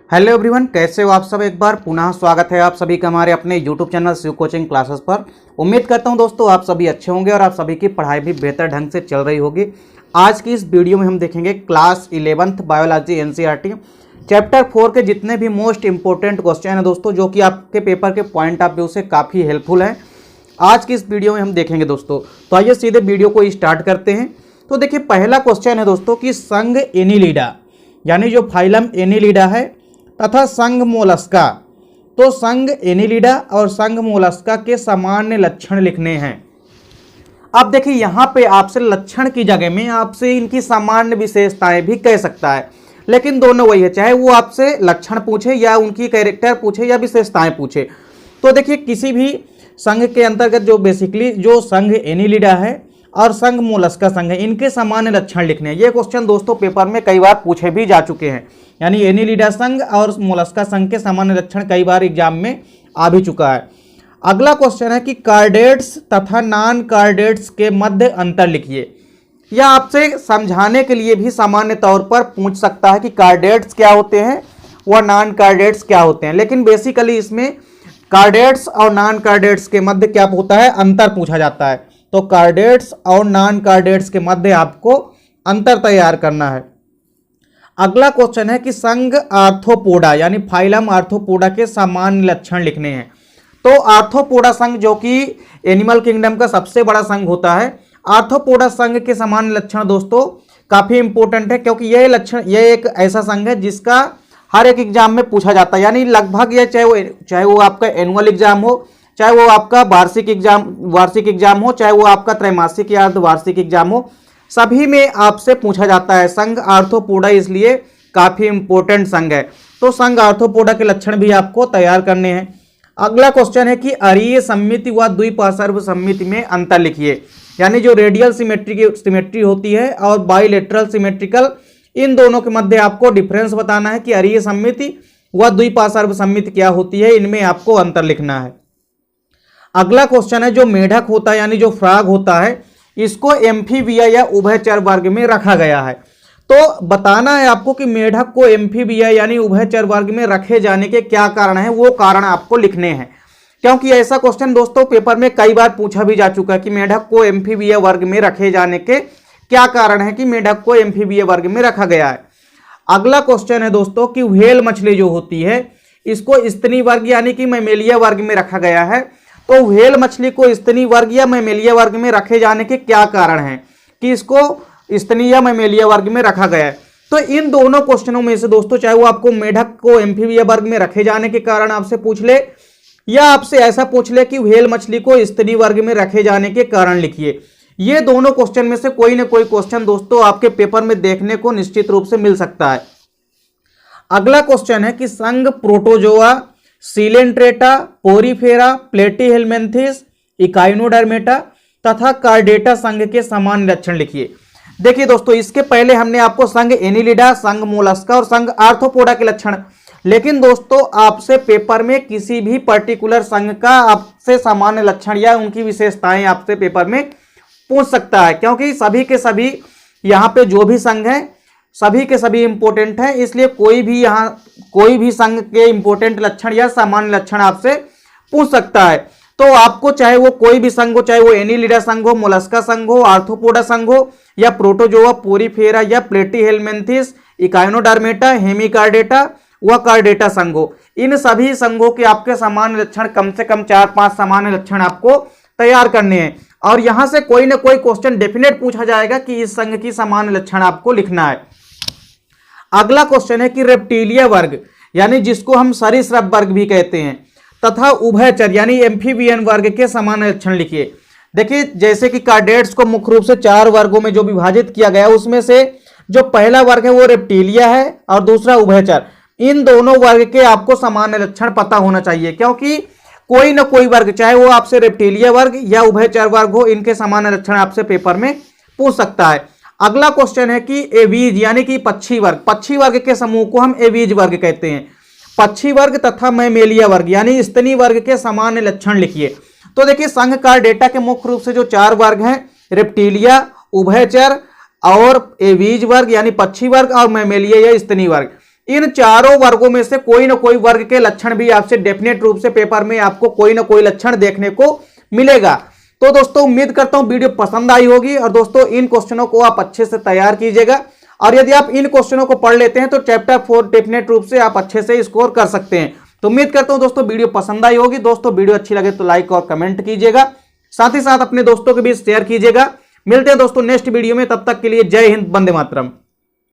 Hello everyone, कैसे हो आप सब। एक बार पुनः स्वागत है आप सभी का हमारे अपने YouTube channel Shiv coaching classes पर। उम्मीद करता हूं दोस्तों आप सभी अच्छे होंगे और आप सभी की पढ़ाई भी बेहतर ढंग से चल रही होगी। आज की इस वीडियो में हम देखेंगे class 11th biology NCERT chapter 4 के जितने भी मोस्ट इंपॉर्टेंट क्वेश्चन हैं दोस्तों, जो कि आपके पेपर के पॉइंट ऑफ व्यू से काफ़ी हेल्पफुल हैं, आज की इस वीडियो में हम देखेंगे दोस्तों। तो आइए सीधे वीडियो को स्टार्ट करते हैं। तो देखिए, पहला क्वेश्चन है दोस्तों कि संघ एनीलिडा यानी जो फाइलम एनीलिडा है तथा संघ मोलस्का, तो संघ एनीलिडा और संघ मोलस्का के सामान्य लक्षण लिखने हैं। अब देखिए, यहाँ पे आपसे लक्षण की जगह में आपसे इनकी सामान्य विशेषताएं भी कह सकता है, लेकिन दोनों वही है, चाहे वो आपसे लक्षण पूछे या उनकी कैरेक्टर पूछे या विशेषताएं पूछे। तो देखिए, किसी भी संघ के अंतर्गत जो बेसिकली जो संघ एनीलिडा है और संघ मोलस्का संघ है, इनके सामान्य लक्षण लिखने हैं। ये क्वेश्चन दोस्तों पेपर में कई बार पूछे भी जा चुके हैं, यानी एनीलिडा संघ और मोलस्का संघ के सामान्य लक्षण कई बार एग्जाम में आ भी चुका है। अगला क्वेश्चन है कि कार्डेट्स तथा नॉन कार्डेट्स के मध्य अंतर लिखिए। यह आपसे समझाने के लिए भी सामान्य तौर पर पूछ सकता है कि कार्डेट्स क्या होते हैं व नॉन कार्डेट्स क्या होते हैं, लेकिन बेसिकली इसमें कार्डेट्स और नॉन कार्डेट्स के मध्य क्या होता है, अंतर पूछा जाता है। तो कार्डेट्स और नॉन कार्डेट्स के मध्य आपको अंतर तैयार करना है। अगला क्वेश्चन है कि संघ आर्थ्रोपोडा यानी फाइलम आर्थ्रोपोडा के सामान्य लक्षण लिखने हैं। तो आर्थ्रोपोडा संघ जो कि एनिमल किंगडम का सबसे बड़ा संघ होता है, आर्थ्रोपोडा संघ के सामान्य लक्षण दोस्तों काफी इंपॉर्टेंट है, क्योंकि यह एक ऐसा संघ है जिसका हर एक एग्जाम में पूछा जाता है। यानी लगभग यह चाहे वो आपका एनुअल एग्जाम हो, चाहे वो आपका वार्षिक एग्जाम हो, चाहे वो आपका त्रैमासिक या अर्धवार्षिक एग्जाम हो, सभी में आपसे पूछा जाता है। संघ आर्थ्रोपोडा इसलिए काफी इंपॉर्टेंट संघ है। तो संघ आर्थ्रोपोडा के लक्षण भी आपको तैयार करने हैं। अगला क्वेश्चन है कि अरीय सममिति व द्विपार्श्व सममिति में अंतर लिखिए। यानी जो रेडियल सिमेट्री होती है और बाइलेटरल सिमेट्रिकल, इन दोनों के मध्य आपको डिफरेंस बताना है कि अरीय सममिति व द्विपार्श्व सममिति क्या होती है, इनमें आपको अंतर लिखना है। अगला क्वेश्चन है जो मेढक होता है यानी जो फ्रॉग होता है, इसको एम्फीबिया या उभयचर वर्ग में रखा गया है। तो बताना है आपको कि मेढक को एम्फीबिया यानी उभयचर वर्ग में रखे जाने के क्या कारण है, वो कारण आपको लिखने हैं। क्योंकि ऐसा क्वेश्चन दोस्तों पेपर में कई बार पूछा भी जा चुका है कि मेढक को एम्फीबिया वर्ग में रखे जाने के क्या कारण है कि मेढक को एम्फीबिया वर्ग में रखा गया है। अगला क्वेश्चन है दोस्तों कि व्हेल मछली जो होती है इसको स्तनी वर्ग यानी कि मैमेलिया वर्ग में रखा गया है। तो व्हेल मछली को स्तनी वर्ग या मैमेलिया वर्ग में रखे जाने के क्या कारण हैं कि इसको स्तनी या मैमेलिया वर्ग में रखा गया है। तो इन दोनों क्वेश्चनों में से दोस्तों, चाहे वो आपको मेढक को एम्फीबिया वर्ग में रखे जाने के कारण आपसे पूछ ले या आपसे ऐसा पूछ ले कि व्हेल मछली को स्तनी वर्ग में रखे जाने के कारण लिखिए, ये दोनों क्वेश्चन में से कोई ना कोई क्वेश्चन दोस्तों आपके पेपर में देखने को निश्चित रूप से मिल सकता है। अगला क्वेश्चन है कि संघ protozoa, Coelenterata, Porifera, Platyhelminthes, Echinodermata तथा कार्डेटा संघ के सामान्य लक्षण लिखिए। देखिए दोस्तों, इसके पहले हमने आपको संघ एनीलिडा, संघ मोलस्का और संघ आर्थ्रोपोडा के लक्षण, लेकिन दोस्तों आपसे पेपर में किसी भी पर्टिकुलर संघ का आपसे सामान्य लक्षण या उनकी विशेषताएं आपसे पेपर में पूछ सकता है, क्योंकि सभी के सभी यहाँ पे जो भी संघ हैं सभी के सभी इंपॉर्टेंट हैं। इसलिए कोई भी संघ के इंपॉर्टेंट लक्षण या सामान्य लक्षण आपसे पूछ सकता है। तो आपको चाहे वो कोई भी संघ हो, चाहे वो एनीलिडा संघ हो, मोलस्का संघ हो, आर्थ्रोपोडा संघ हो या प्रोटोजोआ, पोरीफेरा या प्लेटीहेलमिन्थेस, इकाइनोडर्मेटा, हेमिकार्डेटा व कार्डेटा संघ हो, इन सभी संघों के आपके सामान्य लक्षण कम से कम 4-5 सामान्य लक्षण आपको तैयार करने हैं। और यहां से कोई ना कोई क्वेश्चन डेफिनेट पूछा जाएगा कि इस संघ की सामान्य लक्षण आपको लिखना है। अगला क्वेश्चन है कि रेप्टिलिया वर्ग यानी जिसको हम सरीसृप वर्ग भी कहते हैं तथा उभयचर यानी एम्फीबियन वर्ग के सामान्य लक्षण लिखिए। देखिए, जैसे कि कार्डेट्स को मुख्य रूप से 4 वर्गों में जो विभाजित किया गया, उसमें से जो पहला वर्ग है वो रेप्टिलिया है और दूसरा उभयचर। इन दोनों वर्ग के आपको सामान्य लक्षण पता होना चाहिए, क्योंकि कोई ना कोई वर्ग, चाहे वो आपसे रेप्टिलिया वर्ग या उभयचर वर्ग हो, इनके सामान्य लक्षण आपसे पेपर में पूछ सकता है। अगला क्वेश्चन है कि एवीज यानी कि पक्षी वर्ग के समूह को हम एवीज वर्ग कहते हैं। पक्षी वर्ग तथा मैमेलिया वर्ग यानी स्तनी वर्ग के सामान्य लक्षण लिखिए। तो देखिए, संघ कार्डेटा के मुख्य रूप से जो 4 वर्ग हैं, रेप्टिलिया, उभयचर और एवीज वर्ग यानी पक्षी वर्ग और मैमेलिया या स्तनी वर्ग, इन चारों वर्गों में से कोई ना कोई वर्ग के लक्षण भी आपसे डेफिनेट रूप से पेपर में आपको कोई ना कोई लक्षण देखने को मिलेगा। तो दोस्तों उम्मीद करता हूं वीडियो पसंद आई होगी और दोस्तों इन क्वेश्चनों को आप अच्छे से तैयार कीजिएगा और यदि आप इन क्वेश्चनों को पढ़ लेते हैं तो चैप्टर 4 डेफिनेट रूप से आप अच्छे से स्कोर कर सकते हैं। तो उम्मीद करता हूं दोस्तों वीडियो पसंद आई होगी। दोस्तों वीडियो अच्छी लगे तो लाइक और कमेंट कीजिएगा, साथ ही साथ अपने दोस्तों के बीच शेयर कीजिएगा। मिलते हैं दोस्तों नेक्स्ट वीडियो में, तब तक के लिए जय हिंद, वंदे मातरम।